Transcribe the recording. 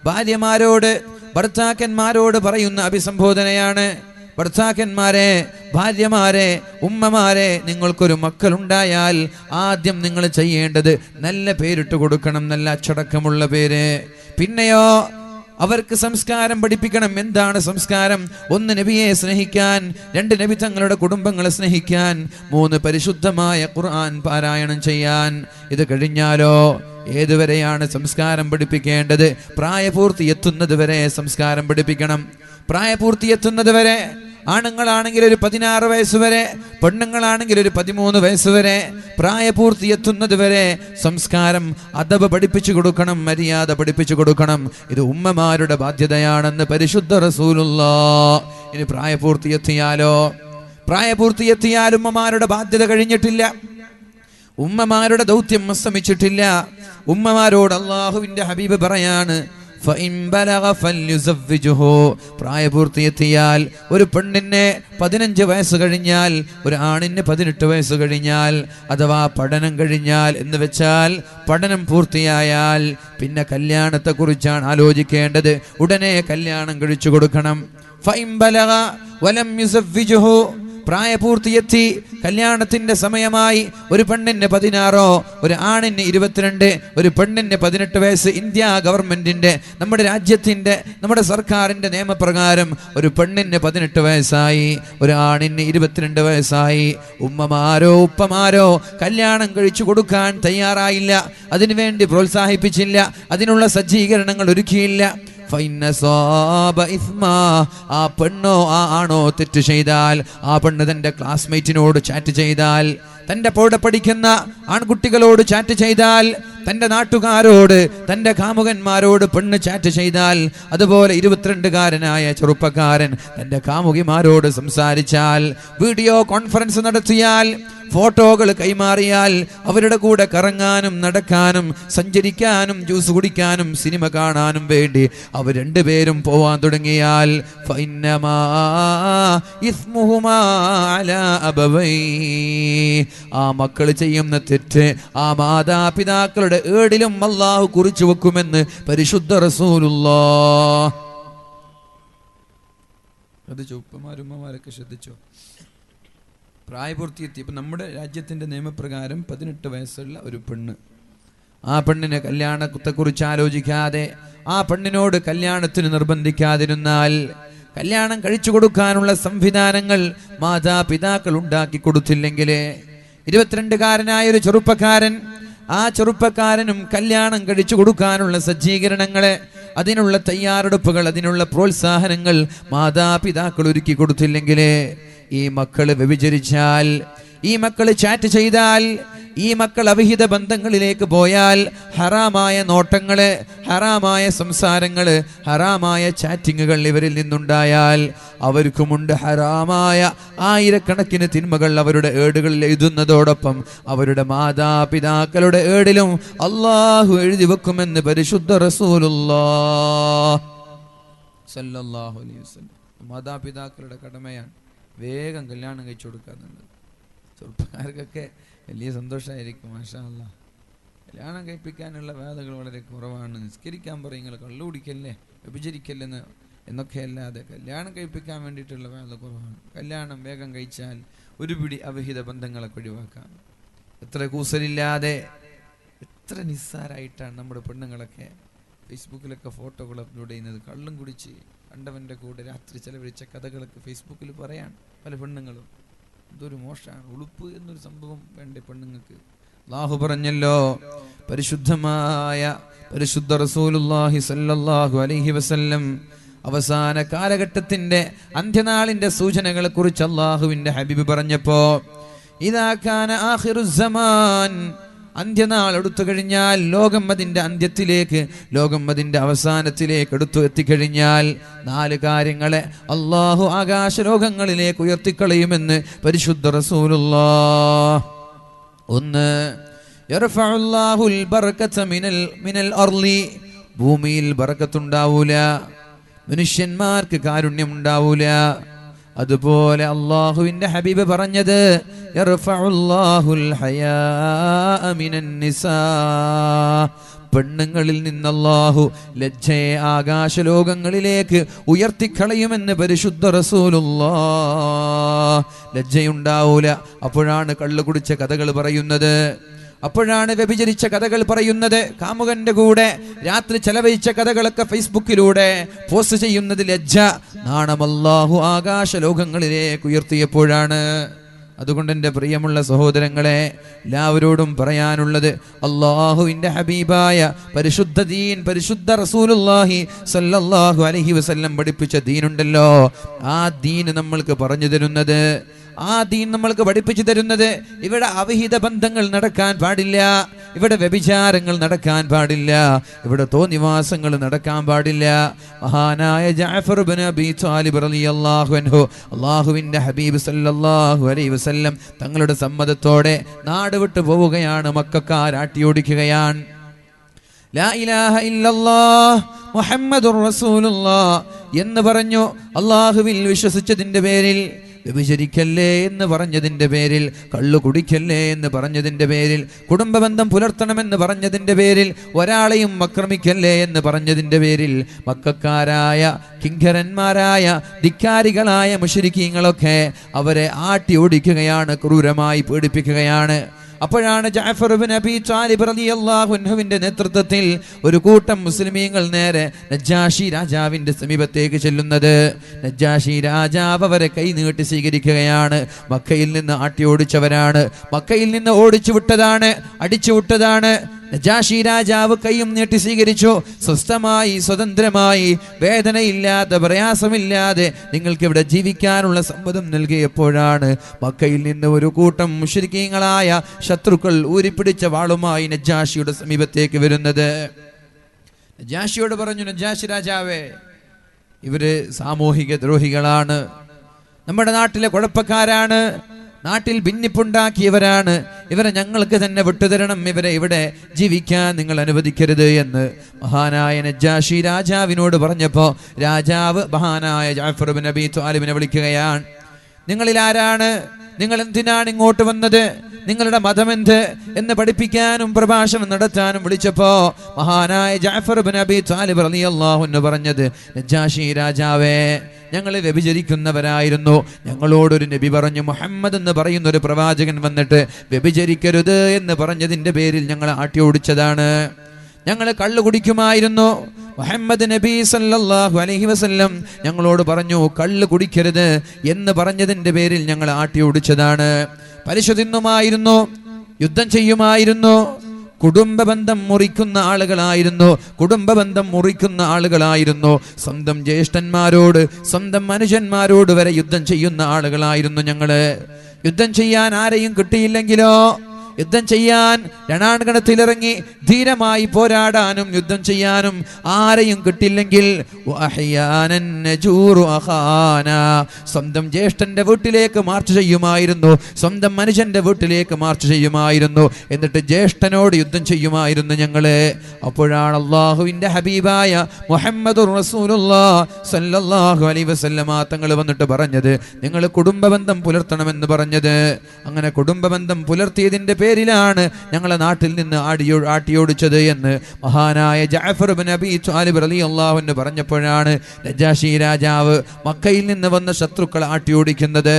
ഭാര്യമാരോട് ഭർത്താക്കന്മാരോട് പറയുന്ന അഭിസംബോധനയാണ്. ഭർത്താക്കന്മാരെ, ഭാര്യമാരെ, ഉമ്മമാരെ, നിങ്ങൾക്കൊരു മക്കളുണ്ടായാൽ ആദ്യം നിങ്ങൾ ചെയ്യേണ്ടത് നല്ല പേരിട്ട് കൊടുക്കണം, നല്ല അച്ചടക്കമുള്ള പേര്. പിന്നെയോ അവർക്ക് സംസ്കാരം പഠിപ്പിക്കണം. എന്താണ് സംസ്കാരം? 1 നബിയെ സ്നേഹിക്കാൻ, 2 നബി തങ്ങളുടെ കുടുംബങ്ങളെ സ്നേഹിക്കാൻ, 3 പരിശുദ്ധമായ ഖുർആൻ പാരായണം ചെയ്യാൻ. ഇത് കഴിഞ്ഞാലോ ഏതുവരെയാണ് സംസ്കാരം പഠിപ്പിക്കേണ്ടത്? പ്രായപൂർത്തി എത്തുന്നത് വരെ സംസ്കാരം പഠിപ്പിക്കണം. പ്രായപൂർത്തി എത്തുന്നത് വരെ, ആണുങ്ങളാണെങ്കിൽ ഒരു 16 വയസ്സ് വരെ, പെണ്ണുങ്ങളാണെങ്കിൽ ഒരു 13 വയസ്സ് വരെ, പ്രായപൂർത്തി എത്തുന്നത് വരെ സംസ്കാരം, അദബ് പഠിപ്പിച്ചു കൊടുക്കണം, മര്യാദ പഠിപ്പിച്ചു കൊടുക്കണം. ഇത് ഉമ്മമാരുടെ ബാധ്യതയാണെന്ന് പരിശുദ്ധ റസൂലുള്ളാഹ്. ഇനി പ്രായപൂർത്തി എത്തിയാൽ ഉമ്മമാരുടെ ബാധ്യത കഴിഞ്ഞിട്ടില്ല, ഉമ്മമാരുടെ ദൗത്യം അസ്തമിച്ചിട്ടില്ല. ഉമ്മമാരോട് അല്ലാഹുവിന്റെ ഹബീബ് പറയാണ്, പ്രായപൂർത്തിയെത്തിയാൽ, ഒരു പെണ്ണിന് 15 വയസ്സ് കഴിഞ്ഞാൽ, ഒരു ആണിന് 18 വയസ്സ് കഴിഞ്ഞാൽ, അഥവാ പഠനം കഴിഞ്ഞാൽ എന്ന് വെച്ചാൽ പഠനം പൂർത്തിയായാൽ പിന്നെ കല്യാണത്തെ കുറിച്ചാണ് ആലോചിക്കേണ്ടത്. ഉടനെ കല്യാണം കഴിച്ചു കൊടുക്കണം. പ്രായപൂർത്തിയെത്തി, കല്യാണത്തിന്റെ സമയമായി. ഒരു പെണ്ണിന് 16, ഒരു ആണിന് 22, ഒരു പെണ്ണിന് 18 വയസ്സ്. ഇന്ത്യ ഗവൺമെന്റിന്റെ, നമ്മുടെ രാജ്യത്തിന്റെ, നമ്മുടെ സർക്കാരിന്റെ നിയമപ്രകാരം ഒരു പെണ്ണിന് 18 വയസ്സായി, ഒരു ആണിന് 22 വയസ്സായി. ഉമ്മമാരോ ഉപ്പമാരോ കല്യാണം കഴിച്ചു കൊടുക്കാൻ തയ്യാറായില്ല, അതിനുവേണ്ടി പ്രോത്സാഹിപ്പിച്ചില്ല, അതിനുള്ള സജ്ജീകരണങ്ങൾ ഒരുക്കിയില്ല. ആ പെണ്ണോ ആ ആണോ തെറ്റ് ചെയ്താൽ, ആ പെണ്ണ് തൻ്റെ ക്ലാസ്മേറ്റിനോട് ചാറ്റ് ചെയ്താൽ, തൻ്റെ കൂടെ പഠിക്കുന്ന ആൺകുട്ടികളോട് ചാറ്റ് ചെയ്താൽ, തൻ്റെ നാട്ടുകാരോട്, തൻ്റെ കാമുകന്മാരോട് പെണ്ണ് ചാറ്റ് ചെയ്താൽ, അതുപോലെ 22കാരനായ ചെറുപ്പക്കാരൻ തൻ്റെ കാമുകിമാരോട് സംസാരിച്ചാൽ, വീഡിയോ കോൺഫറൻസ് നടത്തിയാൽ, ഫോട്ടോകൾ കൈമാറിയാൽ, അവരുടെ കൂടെ കറങ്ങാനും നടക്കാനും സഞ്ചരിക്കാനും ജ്യൂസ് കുടിക്കാനും സിനിമ കാണാനും വേണ്ടി അവർ 2 പേരും പോവാൻ തുടങ്ങിയാൽ, ആ മക്കൾ ചെയ്യുന്ന തെറ്റ് ആ മാതാപിതാക്കളുടെ ഏടിലും അല്ലാഹു കുറിച്ചു വെക്കുമെന്ന് പരിശുദ്ധ റസൂലുള്ളാഹ്. ഉപ്പമാരുമ്മമാരൊക്കെ ശ്രദ്ധിച്ചോ? പ്രായപൂർത്തിയെത്തി. ഇപ്പം നമ്മുടെ രാജ്യത്തിൻ്റെ നിയമപ്രകാരം 18 വയസ്സുള്ള ഒരു പെണ്ണ്, ആ പെണ്ണിനെ കല്യാണത്തെക്കുറിച്ച് ആലോചിക്കാതെ, ആ പെണ്ണിനോട് കല്യാണത്തിന് നിർബന്ധിക്കാതിരുന്നാൽ, കല്യാണം കഴിച്ചു കൊടുക്കാനുള്ള സംവിധാനങ്ങൾ മാതാപിതാക്കൾ ഉണ്ടാക്കി കൊടുത്തില്ലെങ്കിൽ, 22കാരനായ ഒരു ചെറുപ്പക്കാരൻ, ആ ചെറുപ്പക്കാരനും കല്യാണം കഴിച്ചു കൊടുക്കാനുള്ള സജ്ജീകരണങ്ങളെ, അതിനുള്ള തയ്യാറെടുപ്പുകൾ, അതിനുള്ള പ്രോത്സാഹനങ്ങൾ മാതാപിതാക്കൾ ഒരുക്കി കൊടുത്തില്ലെങ്കിൽ, ഈ മക്കള് വ്യഭിചരിച്ചാൽ, ഈ മക്കള് ചാറ്റ് ചെയ്താൽ, ഈ മക്കൾ അവിഹിത ബന്ധങ്ങളിലേക്ക് പോയാൽ, ഹറാമായ നോട്ടങ്ങള്, ഹറാമായ സംസാരങ്ങള്, ഹറാമായ ചാറ്റിങ്ങുകൾ ഇവരിൽ നിന്നുണ്ടായാൽ, അവർക്കുമുണ്ട് ഹറാമായ ആയിരക്കണക്കിന് തിന്മകൾ അവരുടെ ഏടുകളിൽ എഴുതുന്നതോടൊപ്പം അവരുടെ മാതാപിതാക്കളുടെ ഏടിലും അല്ലാഹു എഴുതി വെക്കുമെന്ന് പരിശുദ്ധ റസൂലുള്ളാഹ് സല്ലല്ലാഹു അലൈഹി വസല്ലം. മാതാപിതാക്കളുടെ കടമയാണ് വേഗം കല്യാണം കഴിച്ചു കൊടുക്കുക എന്നുള്ളത്. ചെറുപ്പക്കാർക്കൊക്കെ വലിയ സന്തോഷമായിരിക്കും. മാഷാ അല്ലാഹ്. കല്യാണം കഴിപ്പിക്കാനുള്ള വേദകൾ വളരെ കുറവാണ്. നിസ്കരിക്കാൻ പറയും, നിങ്ങൾ കള്ളു കുടിക്കല്ലേ, വ്യഭിചരിക്കല്ലെന്ന് എന്നൊക്കെ അല്ലാതെ കല്യാണം കഴിപ്പിക്കാൻ വേണ്ടിയിട്ടുള്ള വേദ കുറവാണ്. കല്യാണം വേഗം കഴിച്ചാൽ ഒരു പിടി അവിഹിത ബന്ധങ്ങളൊക്കെ ഒഴിവാക്കാം. എത്ര കൂസലില്ലാതെ, എത്ര നിസ്സാരായിട്ടാണ് നമ്മുടെ പെണ്ണുങ്ങളൊക്കെ ഫേസ്ബുക്കിലൊക്കെ ഫോട്ടോകൾ അപ്ലോഡ് ചെയ്യുന്നത്. കള്ളും കുടിച്ച് കണ്ടവൻ്റെ കൂടെ രാത്രി ചെലവഴിച്ച കഥകളൊക്കെ ഫേസ്ബുക്കിൽ പറയാൻ പല പെണ്ണുങ്ങളും. ഇതൊരു മോശമാണ്. ഉളുപ്പ് എന്നൊരു സംഭവം വേണ്ടേ പെണ്ണുങ്ങൾക്ക്? അല്ലാഹു പറഞ്ഞല്ലോ, പരിശുദ്ധമായ പരിശുദ്ധ റസൂലുള്ളാഹി സ്വല്ലല്ലാഹു അലൈഹി വസല്ലം അവസാന കാലഘട്ടത്തിന്റെ അന്ത്യനാളിന്റെ സൂചനകളെ കുറിച്ച് അല്ലാഹുവിന്റെ ഹബീബ് പറഞ്ഞപ്പോ, ഇദാ കാന ആഖിറുസ്സമാൻ, അന്ത്യനാൾ എടുത്തു കഴിഞ്ഞാൽ, ലോകം അതിൻ്റെ അന്ത്യത്തിലേക്ക്, ലോകം അതിൻ്റെ അവസാനത്തിലേക്ക് എടുത്തു എത്തിക്കഴിഞ്ഞാൽ 4 കാര്യങ്ങളെ അല്ലാഹു ആകാശലോകങ്ങളിലേക്ക് ഉയർത്തിക്കളയുമെന്ന് പരിശുദ്ധ റസൂലുള്ളാഹ്. 1, യർഫഉല്ലാഹുൽ ബർകത മിനൽ അർളി, ഭൂമിയിൽ ബർക്കത്തുണ്ടാവൂല, മനുഷ്യന്മാർക്ക് കാരുണ്യം ഉണ്ടാവൂല. അതുപോലെ അല്ലാഹുവിന്റെ ഹബീബ് പറഞ്ഞത്, യർഫഉല്ലാഹുൽ ഹയാഅ മിനൻ നിസാ, പെണ്ണുങ്ങളിൽ നിന്ന് അല്ലാഹു ലജ്ജയെ ആകാശലോകങ്ങളിലേക്ക് ഉയർത്തിക്കളയുമെന്ന് പരിശുദ്ധ റസൂലുള്ളാഹ്. ലജ്ജയുണ്ടാവൂല. അപ്പോഴാണ് കള്ളു കുടിച്ച കഥകൾ പറയുന്നത്, അപ്പോഴാണ് വ്യഭിചരിച്ച കഥകൾ പറയുന്നത്, കാമുകന്റെ കൂടെ രാത്രി ചെലവഴിച്ച കഥകളൊക്കെ ഫേസ്ബുക്കിലൂടെ പോസ്റ്റ് ചെയ്യുന്നത്. ലജ്ജ, നാണം അല്ലാഹു ആകാശ ലോകങ്ങളിലേക്ക് ഉയർത്തിയപ്പോഴാണ്. അതുകൊണ്ട് എൻ്റെ പ്രിയമുള്ള സഹോദരങ്ങളെ, എല്ലാവരോടും പറയാനുള്ളത്, അല്ലാഹുവിൻ്റെ ഹബീബായ പരിശുദ്ധ ദീൻ, പരിശുദ്ധ റസൂലുള്ളാഹി സ്വല്ലല്ലാഹു അലൈഹി വസല്ലം പഠിപ്പിച്ച ദീനുണ്ടല്ലോ, ആ ദീൻ നമ്മൾക്ക് പറഞ്ഞു തരുന്നത്, ആ ദീൻ നമ്മൾക്ക് പഠിപ്പിച്ചു തരുന്നത്, ഇവിടെ അവിഹിത ബന്ധങ്ങൾ നടക്കാൻ പാടില്ല, ഇവിടെ വ്യഭിചാരങ്ങൾ നടക്കാൻ പാടില്ല, ഇവിടെ തോന്നിവാസങ്ങൾ നടക്കാൻ പാടില്ല. മഹാനായ ജഅഫർ ഇബ്നു അബീ ത്വാലിബ് റളിയല്ലാഹു അൻഹു, അല്ലാഹുവിൻ്റെ ഹബീബ് സല്ലല്ലാഹു അലൈഹി വസല്ലം തങ്ങളുടെ സമ്മതത്തോടെ നാട് വിട്ടു പോവുകയാണ്. മക്കക്കാർ ആട്ടിയോടിക്കുകയാണ്. ലാ ഇലാഹ ഇല്ലല്ലാഹ് മുഹമ്മദുർ റസൂലുള്ളാഹ് എന്ന് പറഞ്ഞു. അല്ലാഹുവിൽ വിശ്വസിച്ചതിൻ്റെ പേരിൽ, വ്യഭിചരിക്കല്ലേ എന്ന് പറഞ്ഞതിൻ്റെ പേരിൽ, കള്ളു കുടിക്കല്ലേ എന്ന് പറഞ്ഞതിൻ്റെ പേരിൽ, കുടുംബബന്ധം പുലർത്തണമെന്ന് പറഞ്ഞതിൻ്റെ പേരിൽ, ഒരാളെയും ആക്രമിക്കല്ലേ എന്ന് പറഞ്ഞതിൻ്റെ പേരിൽ മക്കക്കാരായ കിങ്കരന്മാരായ ധിക്കാരികളായ മുശ്രിക്കീങ്ങളൊക്കെ അവരെ ആട്ടി ഓടിക്കുകയാണ്, ക്രൂരമായി പീഡിപ്പിക്കുകയാണ്. അപ്പോഴാണ് ജഅഫർ ഇബ്നു അബീ ത്വാലിബ് റളിയല്ലാഹു അൻഹുവിന്റെ നേതൃത്വത്തിൽ ഒരു കൂട്ടം മുസ്ലിമീങ്ങൾ നേരെ നജ്ജാശി രാജാവിന്റെ സമീപത്തേക്ക് ചെല്ലുന്നത്. നജ്ജാശി രാജാവ് അവരെ കൈ നീട്ടി സ്വീകരിക്കുകയാണ്. മക്കയിൽ നിന്ന് ആട്ടി ഓടിച്ചവരാണ്, മക്കയിൽ നിന്ന് ഓടിച്ചു വിട്ടതാണ്, അടിച്ചു വിട്ടതാണ്. നജാശി രാജാവ് കൈയും നീട്ടി സ്വീകരിച്ചു. സ്വസ്ഥമായി, സ്വതന്ത്രമായി, വേദനയില്ലാതെ, പ്രയാസമില്ലാതെ നിങ്ങൾക്ക് ഇവിടെ ജീവിക്കാനുള്ള സമ്മതം നൽകിയപ്പോഴാണ് മക്കയിൽ നിന്ന് ഒരു കൂട്ടം മുശ്രിക്കീങ്ങളായ ശത്രുക്കൾ ഊരിപ്പിടിച്ച വാളുമായി നജാഷിയുടെ സമീപത്തേക്ക് വരുന്നത്. നജാഷിയോട് പറഞ്ഞു, നജാഷി രാജാവേ, ഇവര് സാമൂഹിക ദ്രോഹികളാണ്, നമ്മുടെ നാട്ടിലെ കുഴപ്പക്കാരാണ്, നാട്ടിൽ ഭിന്നിപ്പുണ്ടാക്കിയവരാണ്, ഇവരെ ഞങ്ങൾക്ക് തന്നെ വിട്ടുതരണം, ഇവരെ ഇവിടെ ജീവിക്കാൻ നിങ്ങൾ അനുവദിക്കരുത് എന്ന് മഹാനായ നജ്ജാശി രാജാവിനോട് പറഞ്ഞപ്പോൾ രാജാവ് മഹാനായ ജഅഫർ ഇബ്നു അബീ ത്വാലിബിനെ വിളിക്കുകയാണ്. നിങ്ങളിൽ ആരാണ്? നിങ്ങൾ എന്തിനാണ് ഇങ്ങോട്ട് വന്നത്? നിങ്ങളുടെ മതമെന്ത് എന്ന് പഠിപ്പിക്കാനും പ്രഭാഷണം നടത്താനും വിളിച്ചപ്പോ മഹാനായ ജഅഫർ ഇബ്നു അബീ ത്വാലിബ് റളിയല്ലാഹു അൻഹു പറഞ്ഞത്, നജ്ജാശി രാജാവേ, ഞങ്ങൾ വ്യഭിചരിക്കുന്നവരായിരുന്നു. ഞങ്ങളോടൊരു നബി പറഞ്ഞു, മുഹമ്മദ് എന്ന് പറയുന്ന ഒരു പ്രവാചകൻ വന്നിട്ട് വ്യഭിചരിക്കരുത് എന്ന് പറഞ്ഞതിൻ്റെ പേരിൽ ഞങ്ങൾ ആട്ടി ഓടിച്ചതാണ്. ഞങ്ങൾ കള്ളു കുടിക്കുമായിരുന്നു. മുഹമ്മദ് നബി സല്ലല്ലാഹു അലൈഹി വസല്ലം ഞങ്ങളോട് പറഞ്ഞു കള്ളു കുടിക്കരുത് എന്ന് പറഞ്ഞതിൻ്റെ പേരിൽ ഞങ്ങൾ ആട്ടി ഓടിച്ചതാണ്. പലിശ തിന്നുമായിരുന്നു, യുദ്ധം ചെയ്യുമായിരുന്നു, കുടുംബബന്ധം മുറിക്കുന്ന ആളുകളായിരുന്നു. സ്വന്തം ജ്യേഷ്ഠന്മാരോട്, സ്വന്തം മനുഷ്യന്മാരോട് വരെ യുദ്ധം ചെയ്യുന്ന ആളുകളായിരുന്നു ഞങ്ങള്. യുദ്ധം ചെയ്യാൻ ആരെയും കിട്ടിയില്ലെങ്കിലോ, യുദ്ധം ചെയ്യാൻ രണാങ്കണത്തിലിറങ്ങി ധീരമായി പോരാടാനും യുദ്ധം ചെയ്യാനും ആരെയും കിട്ടില്ലെങ്കിൽ സ്വന്തം ജ്യേഷ്ഠന്റെ വീട്ടിലേക്ക് മാർച്ച് ചെയ്യുമായിരുന്നു, സ്വന്തം മനുഷ്യന്റെ വീട്ടിലേക്ക് മാർച്ച് ചെയ്യുമായിരുന്നു. എന്നിട്ട് ജ്യേഷ്ഠനോട് യുദ്ധം ചെയ്യുമായിരുന്നു ഞങ്ങള്. അപ്പോഴാണ് അല്ലാഹുവിന്റെ ഹബീബായ മുഹമ്മദുർ റസൂലുള്ളാഹി സ്വല്ലല്ലാഹു അലൈഹി വസല്ലമ തങ്ങൾ വന്നിട്ട് പറഞ്ഞത്, നിങ്ങൾ കുടുംബബന്ധം പുലർത്തണമെന്ന് പറഞ്ഞത്. അങ്ങനെ കുടുംബബന്ധം പുലർത്തിയതിന്റെ പേരിലാണ് ഞങ്ങളെ നാട്ടിൽ നിന്ന് ആട്ടിയോടിച്ചത് എന്ന് മഹാനായ ജഅഫർ ഇബ്നു അബീ ത്വാലിബ് റളിയല്ലാഹു അൻഹു പറഞ്ഞപ്പോഴാണ് നജാശി രാജാവ് മക്കയിൽ നിന്ന് വന്ന ശത്രുക്കളെ ആട്ടിയോടിക്കുന്നത്.